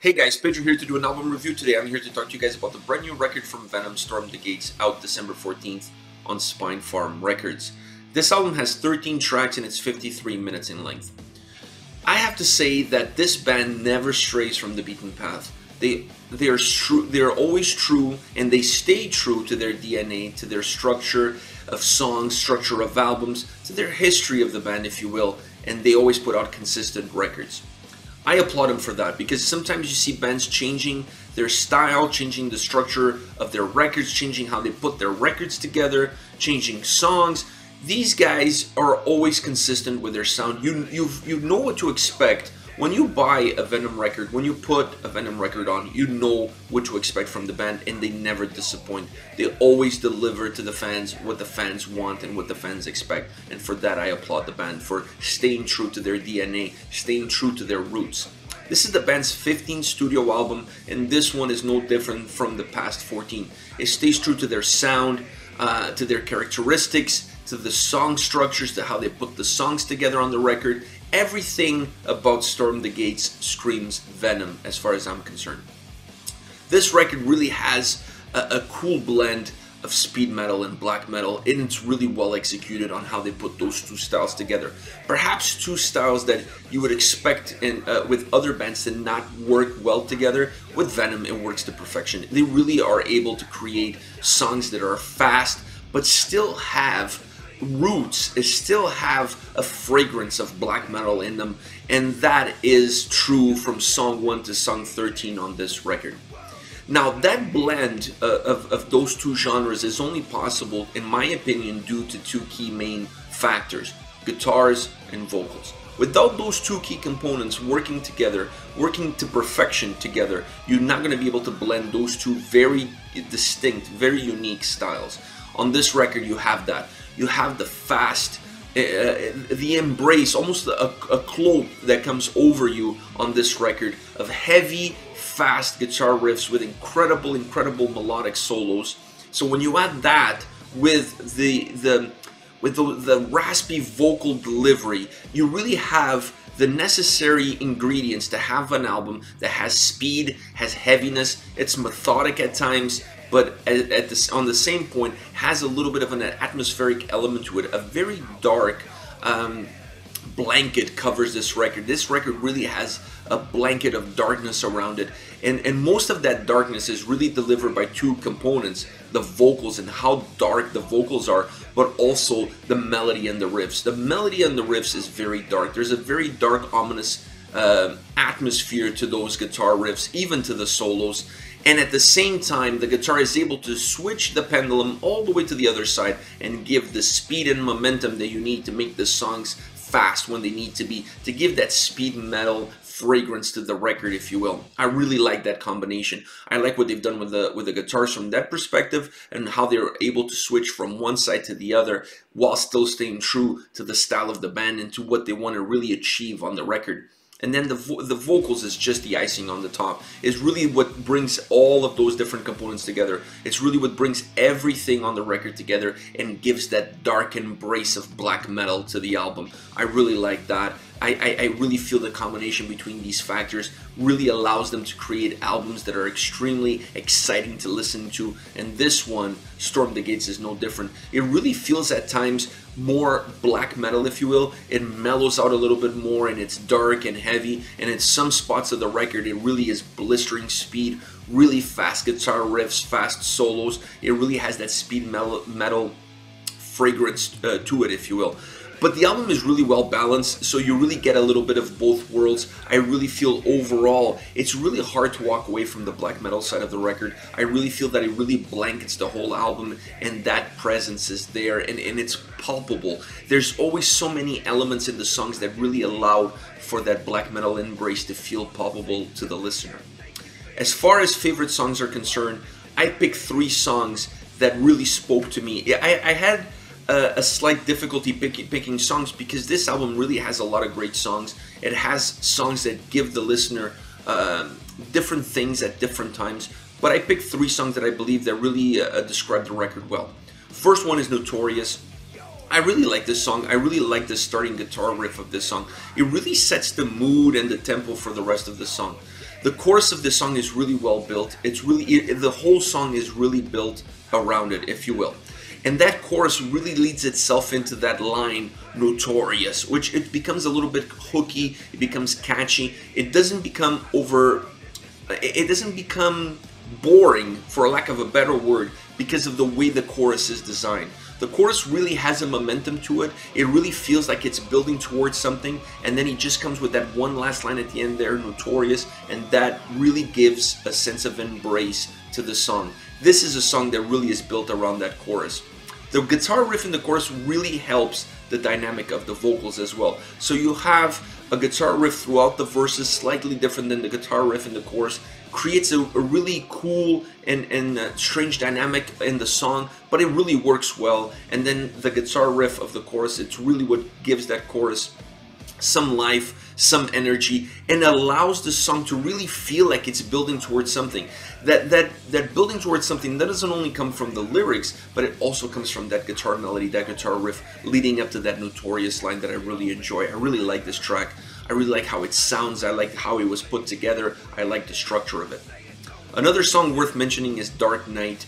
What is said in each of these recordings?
Hey guys, Pedro here to do an album review today. I'm here to talk to you guys about the brand new record from Venom, Storm the Gates, out December 14th on Spinefarm Records. This album has 13 tracks and it's 53 minutes in length. I have to say that this band never strays from the beaten path. They are always true, and they stay true to their DNA, to their structure of songs, structure of albums, to their history of the band, if you will, and they always put out consistent records. I applaud them for that, because sometimes you see bands changing their style, changing the structure of their records, changing how they put their records together, changing songs. These guys are always consistent with their sound. You know what to expect. When you buy a Venom record, when you put a Venom record on, you know what to expect from the band, and they never disappoint. They always deliver to the fans what the fans want and what the fans expect, and for that I applaud the band for staying true to their DNA, staying true to their roots. This is the band's 15th studio album, and this one is no different from the past 14. It stays true to their sound, to their characteristics, to the song structures, to how they put the songs together on the record. Everything about Storm the Gates screams Venom as far as I'm concerned. This record really has a cool blend of speed metal and black metal, and it's really well executed on how they put those two styles together. Perhaps two styles that you would expect with other bands to not work well together. With Venom, it works to perfection. They really are able to create songs that are fast, but still have roots, still have a fragrance of black metal in them, and that is true from song 1 to song 13 on this record. Now, that blend of those two genres is only possible, in my opinion, due to two key main factors: guitars and vocals. Without those two key components working together, working to perfection together, you're not going to be able to blend those two very distinct, very unique styles. On this record, you have that. You have the fast, the embrace, almost a cloak that comes over you on this record of heavy, fast guitar riffs with incredible melodic solos. So when you add that with the raspy vocal delivery, you really have the necessary ingredients to have an album that has speed, has heaviness, it's methodic at times, but on the same point has a little bit of an atmospheric element to it. A very dark blanket covers this record. This record really has a blanket of darkness around it, and most of that darkness is really delivered by two components: the vocals and how dark the vocals are, but also the melody and the riffs. The melody and the riffs is very dark. There's a very dark, ominous atmosphere to those guitar riffs, even to the solos. And at the same time, the guitar is able to switch the pendulum all the way to the other side and give the speed and momentum that you need to make the songs fast when they need to be, to give that speed metal fragrance to the record, if you will. I really like that combination. I like what they've done with the guitars from that perspective, and how they're able to switch from one side to the other while still staying true to the style of the band and to what they want to really achieve on the record. And then the vocals is just the icing on the top. It's really what brings all of those different components together. It's really what brings everything on the record together and gives that dark embrace of black metal to the album. I really like that. I really feel the combination between these factors really allows them to create albums that are extremely exciting to listen to, and this one, Storm the Gates, is no different. It really feels at times more black metal, if you will. It mellows out a little bit more, and it's dark and heavy, and in some spots of the record it really is blistering speed, really fast guitar riffs, fast solos. It really has that speed metal fragrance to it, if you will. But the album is really well balanced, so you really get a little bit of both worlds. I really feel overall it's really hard to walk away from the black metal side of the record. I really feel that it really blankets the whole album, and that presence is there, and it's palpable. There's always so many elements in the songs that really allow for that black metal embrace to feel palpable to the listener. As far as favorite songs are concerned, I picked 3 songs that really spoke to me. I had a slight difficulty picking songs, because this album really has a lot of great songs. It has songs that give the listener different things at different times, but I picked 3 songs that I believe that really describe the record well. First one is Notorious. I really like this song. I really like the starting guitar riff of this song. It really sets the mood and the tempo for the rest of the song. The chorus of this song is really well built. It's really, the whole song is really built around it, if you will. And that chorus really leads itself into that line, notorious, which it becomes a little bit hooky, it becomes catchy. It doesn't become boring, for lack of a better word, because of the way the chorus is designed. The chorus really has a momentum to it. It really feels like it's building towards something, and then he just comes with that one last line at the end there, notorious, and that really gives a sense of embrace to the song. This is a song that really is built around that chorus. The guitar riff in the chorus really helps the dynamic of the vocals as well. So you have a guitar riff throughout the verses, slightly different than the guitar riff in the chorus, creates a really cool and strange dynamic in the song, but it really works well. And then the guitar riff of the chorus, it's really what gives that chorus some life, some energy, and allows the song to really feel like it's building towards something. That building towards something, that doesn't only come from the lyrics, but it also comes from that guitar melody, that guitar riff leading up to that notorious line that I really enjoy. I really like this track. I really like how it sounds. I like how it was put together. I like the structure of it. Another song worth mentioning is Dark Knight.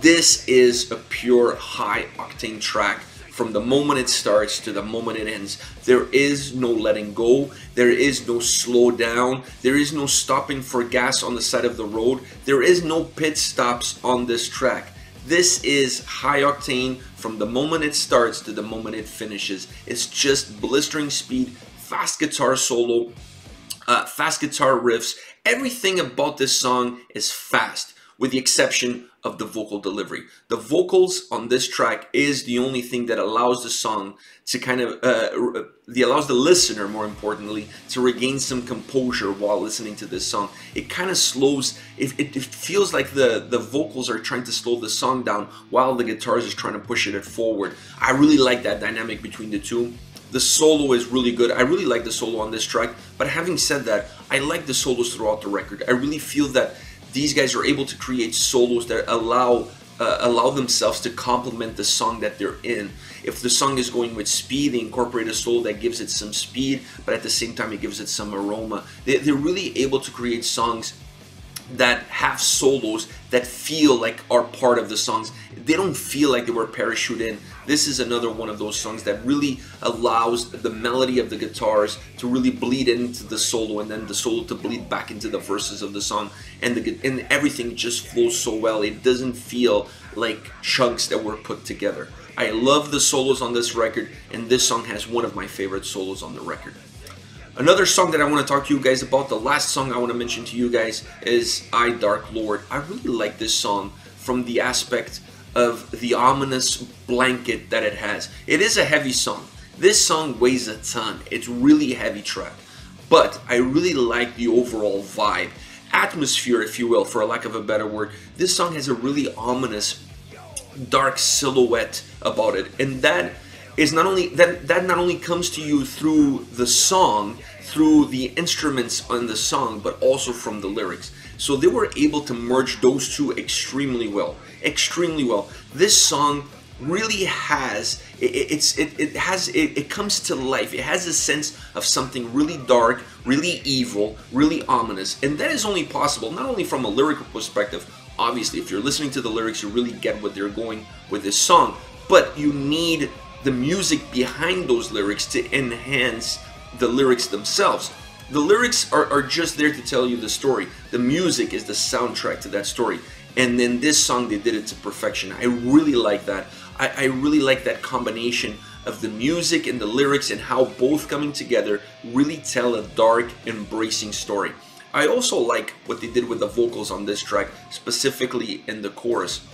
This is a pure high octane track. From the moment it starts to the moment it ends, there is no letting go, there is no slow down, there is no stopping for gas on the side of the road, there is no pit stops on this track. This is high octane from the moment it starts to the moment it finishes. It's just blistering speed, fast guitar solo, fast guitar riffs. Everything about this song is fast, with the exception of the vocal delivery. The vocals on this track is the only thing that allows the song to kind of, allows the listener, more importantly, to regain some composure while listening to this song. It kind of slows, it feels like the vocals are trying to slow the song down while the guitars is trying to push it forward. I really like that dynamic between the two. The solo is really good. I really like the solo on this track, but having said that, I like the solos throughout the record. I really feel that these guys are able to create solos that allow themselves to complement the song that they're in. If the song is going with speed, they incorporate a solo that gives it some speed, but at the same time it gives it some aroma. They're really able to create songs that have solos that feel like are part of the songs. They don't feel like they were parachuted in. This is another one of those songs that really allows the melody of the guitars to really bleed into the solo, and then the solo to bleed back into the verses of the song, and everything just flows so well. It doesn't feel like chunks that were put together. I love the solos on this record, and this song has one of my favorite solos on the record. Another song that I want to talk to you guys about, the last song I want to mention to you guys, is I Dark Lord. I really like this song from the aspect of the ominous blanket that it has. It is a heavy song. This song weighs a ton. It's really a heavy track. But I really like the overall vibe. Atmosphere, if you will, for a lack of a better word. This song has a really ominous, dark silhouette about it. And that is not only that not only comes to you through the song, through the instruments on the song, but also from the lyrics. So they were able to merge those two extremely well. Extremely well. This song really has it comes to life. It has a sense of something really dark, really evil, really ominous, and that is only possible not only from a lyrical perspective. Obviously, if you're listening to the lyrics, you really get what they're going with this song, but you need the music behind those lyrics to enhance the lyrics themselves. The lyrics are just there to tell you the story. The music is the soundtrack to that story. And in this song, they did it to perfection. I really like that. I really like that combination of the music and the lyrics, and how both coming together really tell a dark, embracing story. I also like what they did with the vocals on this track, specifically in the chorus.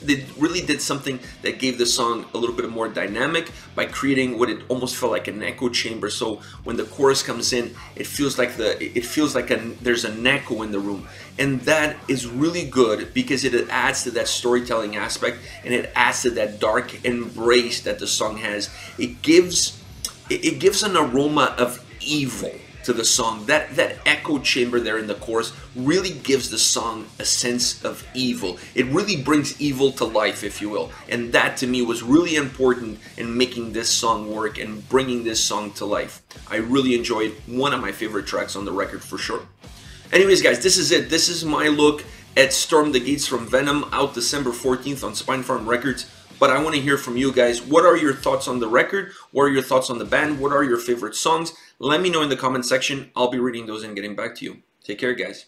They really did something that gave the song a little bit more dynamic by creating what it almost felt like an echo chamber. So when the chorus comes in, it feels like there's an echo in the room, and that is really good because it adds to that storytelling aspect, and it adds to that dark embrace that the song has. It gives an aroma of evil to the song. That echo chamber there in the chorus really gives the song a sense of evil. It really brings evil to life, if you will. And that to me was really important in making this song work and bringing this song to life. I really enjoyed one of my favorite tracks on the record for sure. Anyways, guys, this is it. This is my look at Storm the Gates from Venom, out December 14th on Spinefarm Records. But I want to hear from you guys. What are your thoughts on the record? What are your thoughts on the band? What are your favorite songs? Let me know in the comment section. I'll be reading those and getting back to you. Take care, guys.